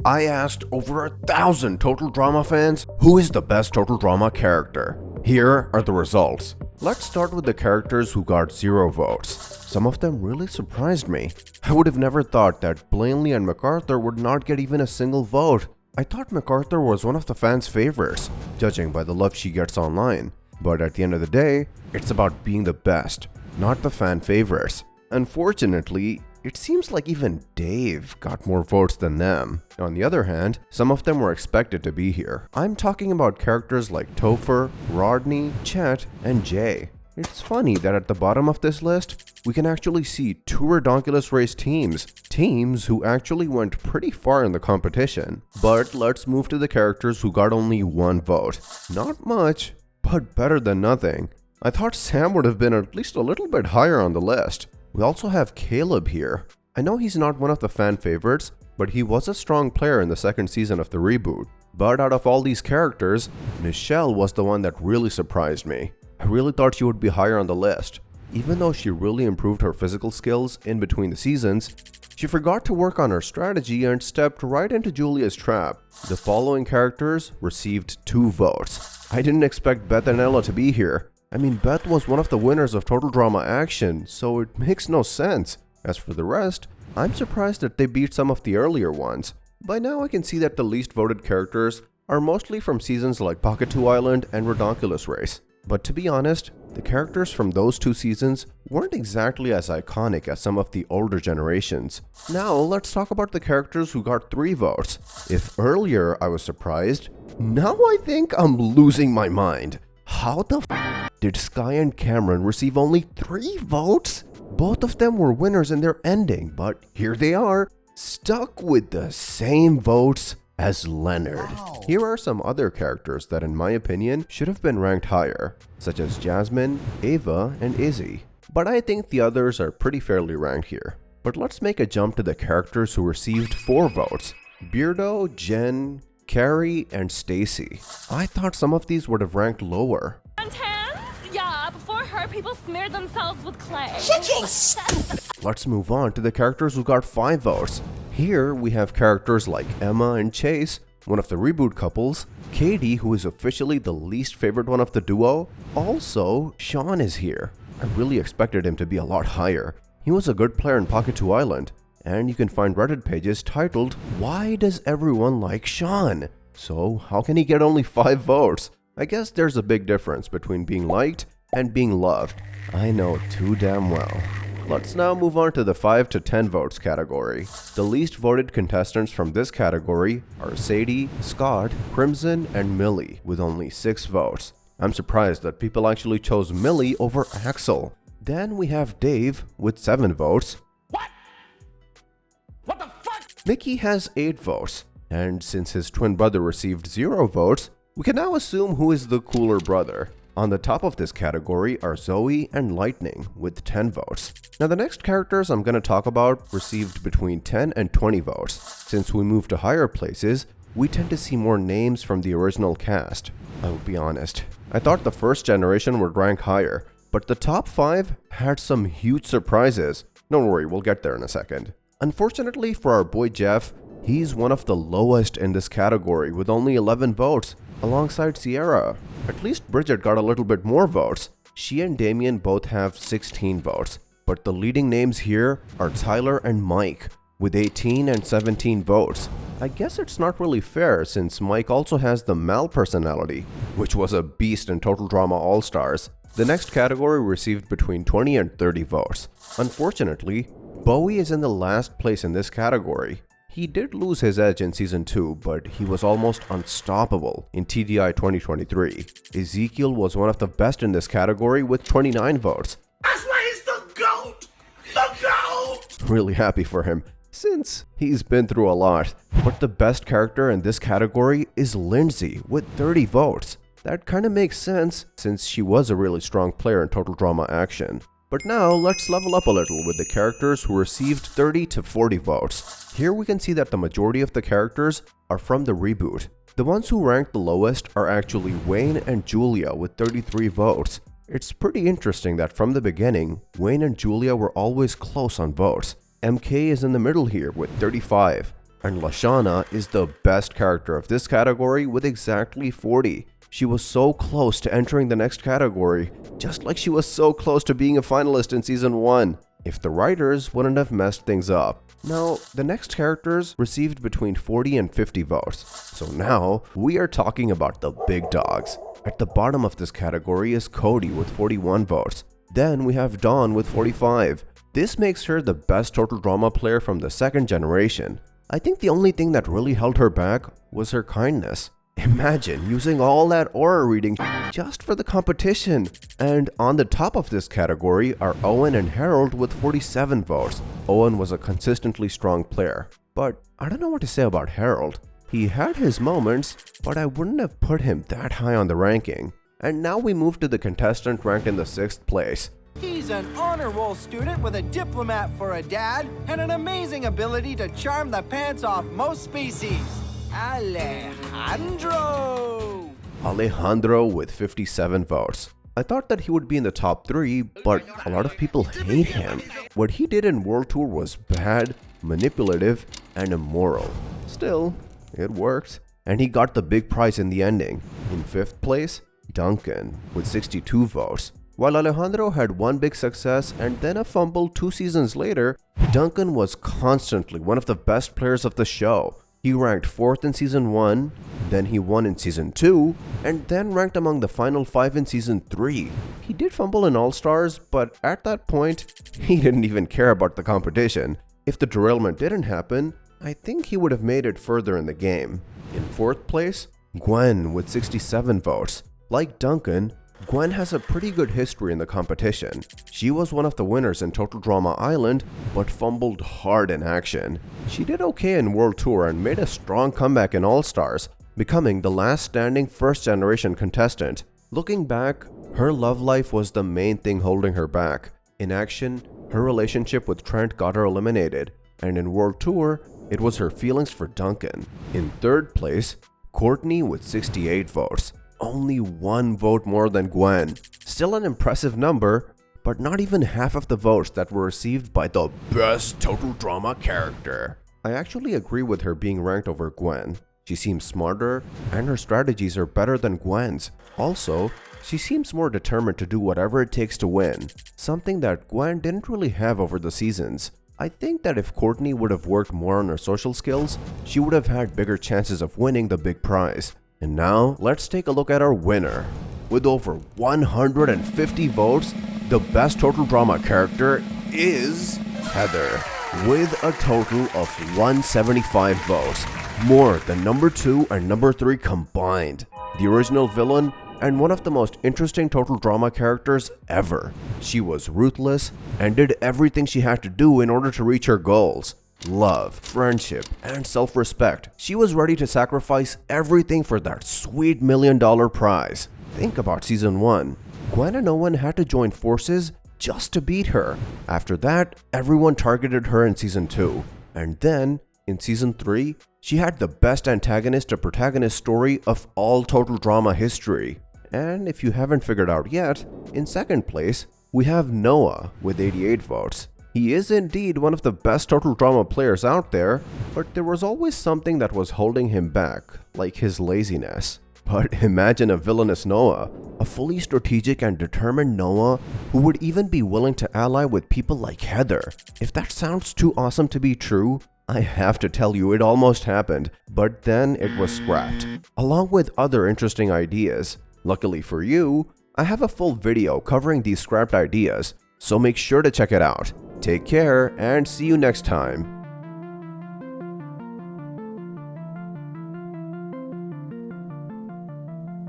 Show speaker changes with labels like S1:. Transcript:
S1: I asked over 1,000 Total Drama fans who is the best Total Drama character. Here are the results. Let's start with the characters who got 0 votes. Some of them really surprised me. I would have never thought that Blaineley and MacArthur would not get even a single vote. I thought MacArthur was one of the fans' favorites, judging by the love she gets online. But at the end of the day, it's about being the best, not the fan favorites. Unfortunately, it seems like even Dave got more votes than them. On the other hand, some of them were expected to be here. I'm talking about characters like Topher, Rodney, Chet, and Jay. It's funny that at the bottom of this list, we can actually see 2 Redonkulous race teams who actually went pretty far in the competition. But let's move to the characters who got only 1 vote. Not much, but better than nothing. I thought Sam would have been at least a little bit higher on the list. We also have Caleb here. I know he's not one of the fan favorites, but he was a strong player in the 2nd season of the reboot. But out of all these characters, Nichelle was the one that really surprised me. I really thought she would be higher on the list. Even though she really improved her physical skills in between the seasons, she forgot to work on her strategy and stepped right into Julia's trap. The following characters received 2 votes. I didn't expect Beth and Ella to be here. I mean, Beth was one of the winners of Total Drama Action, so it makes no sense. As for the rest, I'm surprised that they beat some of the earlier ones. By now I can see that the least voted characters are mostly from seasons like Pocket 2 Island and Redonkulous Race. But to be honest, the characters from those 2 seasons weren't exactly as iconic as some of the older generations. Now let's talk about the characters who got 3 votes. If earlier I was surprised, now I think I'm losing my mind. How the did Sky and Cameron receive only 3 votes? Both of them were winners in their ending, but here they are, stuck with the same votes as Leonard. Wow. Here are some other characters that in my opinion should have been ranked higher, such as Jasmine, Ava, and Izzy. But I think the others are pretty fairly ranked here. But let's make a jump to the characters who received 4 votes. Beardo, Jen, Carrie, and Staci. I thought some of these would have ranked lower.
S2: Yeah, before her, people smeared themselves with clay.
S1: Let's move on to the characters who got 5 votes. Here we have characters like Emma and Chase, one of the reboot couples, Katie, who is officially the least favorite one of the duo. Also, Shawn is here. I really expected him to be a lot higher. He was a good player in Pocket 2 Island, and you can find Reddit pages titled, "Why does everyone like Shawn?" So how can he get only 5 votes? I guess there's a big difference between being liked and being loved. I know too damn well. Let's now move on to the 5 to 10 votes category. The least voted contestants from this category are Sadie, Scott, Crimson, and Millie with only 6 votes. I'm surprised that people actually chose Millie over Axel. Then we have Dave with 7 votes. What the fuck? Mickey has 8 votes. And since his twin brother received 0 votes, we can now assume who is the cooler brother. On the top of this category are Zoe and Lightning with 10 votes. Now the next characters I'm going to talk about received between 10 and 20 votes. Since we move to higher places, we tend to see more names from the original cast. I will be honest, I thought the first generation would rank higher, but the top 5 had some huge surprises. Don't worry, we'll get there in a second. Unfortunately for our boy Jeff, he's one of the lowest in this category with only 11 votes, alongside Sierra. At least Bridget got a little bit more votes. She and Damien both have 16 votes, but the leading names here are Tyler and Mike with 18 and 17 votes. I guess it's not really fair since Mike also has the Mal personality, which was a beast in Total Drama All-Stars. The next category received between 20 and 30 votes. Unfortunately, Bowie is in the last place in this category. He did lose his edge in Season 2, but he was almost unstoppable in TDI 2023. Ezekiel was one of the best in this category with 29 votes.
S3: That's why he's the GOAT! The GOAT!
S1: Really happy for him, since he's been through a lot. But the best character in this category is Lindsay with 30 votes. That kinda makes sense, since she was a really strong player in Total Drama Action. But now let's level up a little with the characters who received 30 to 40 votes. Here we can see that the majority of the characters are from the reboot. The ones who ranked the lowest are actually Wayne and Julia with 33 votes. It's pretty interesting that from the beginning, Wayne and Julia were always close on votes. MK is in the middle here with 35. And Lashana is the best character of this category with exactly 40. She was so close to entering the next category, just like she was so close to being a finalist in season 1, if the writers wouldn't have messed things up. Now, the next characters received between 40 and 50 votes. So now, we are talking about the big dogs. At the bottom of this category is Cody with 41 votes. Then we have Dawn with 45. This makes her the best total drama player from the second generation. I think the only thing that really held her back was her kindness. Imagine using all that aura reading just for the competition. And on the top of this category are Owen and Harold with 47 votes. Owen was a consistently strong player, but I don't know what to say about Harold. He had his moments, but I wouldn't have put him that high on the ranking. And now we move to the contestant ranked in the 6th place.
S4: He's an honor roll student with a diplomat for a dad and an amazing ability to charm the pants off most species.
S1: Alejandro with 57 votes. I thought that he would be in the top 3, but a lot of people hate him. What he did in World Tour was bad, manipulative, and immoral. Still, it worked, and he got the big prize in the ending. In 5th place, Duncan with 62 votes. While Alejandro had one big success and then a fumble 2 seasons later, Duncan was constantly one of the best players of the show. He ranked 4th in season 1, then he won in season 2, and then ranked among the final 5 in season 3. He did fumble in All-Stars, but at that point, he didn't even care about the competition. If the derailment didn't happen, I think he would have made it further in the game. In 4th place, Gwen with 67 votes. Like Duncan, Gwen has a pretty good history in the competition. She was one of the winners in Total Drama Island, but fumbled hard in action. She did okay in World Tour and made a strong comeback in All-Stars, becoming the last standing first-generation contestant. Looking back, her love life was the main thing holding her back. In action, her relationship with Trent got her eliminated, and in World Tour, it was her feelings for Duncan. In 3rd place, Courtney with 68 votes. Only 1 vote more than Gwen. Still an impressive number, but not even half of the votes that were received by the best total drama character. I actually agree with her being ranked over Gwen. She seems smarter, and her strategies are better than Gwen's. Also, she seems more determined to do whatever it takes to win, something that Gwen didn't really have over the seasons. I think that if Courtney would have worked more on her social skills, she would have had bigger chances of winning the big prize. And now, let's take a look at our winner. With over 150 votes, the best total drama character is Heather, with a total of 175 votes, more than number 2 and number 3 combined. The original villain and one of the most interesting total drama characters ever. She was ruthless and did everything she had to do in order to reach her goals. Love, friendship, and self-respect. She was ready to sacrifice everything for that sweet $1 million prize. Think about season 1. Gwen and Owen had to join forces just to beat her. After that, everyone targeted her in season 2. And then, in season 3, she had the best antagonist to protagonist story of all total drama history. And if you haven't figured out yet, in 2nd place, we have Noah with 88 votes. He is indeed one of the best total drama players out there, but there was always something that was holding him back, like his laziness. But imagine a villainous Noah, a fully strategic and determined Noah who would even be willing to ally with people like Heather. If that sounds too awesome to be true, I have to tell you it almost happened, but then it was scrapped, along with other interesting ideas. Luckily for you, I have a full video covering these scrapped ideas, so make sure to check it out. Take care and see you next time.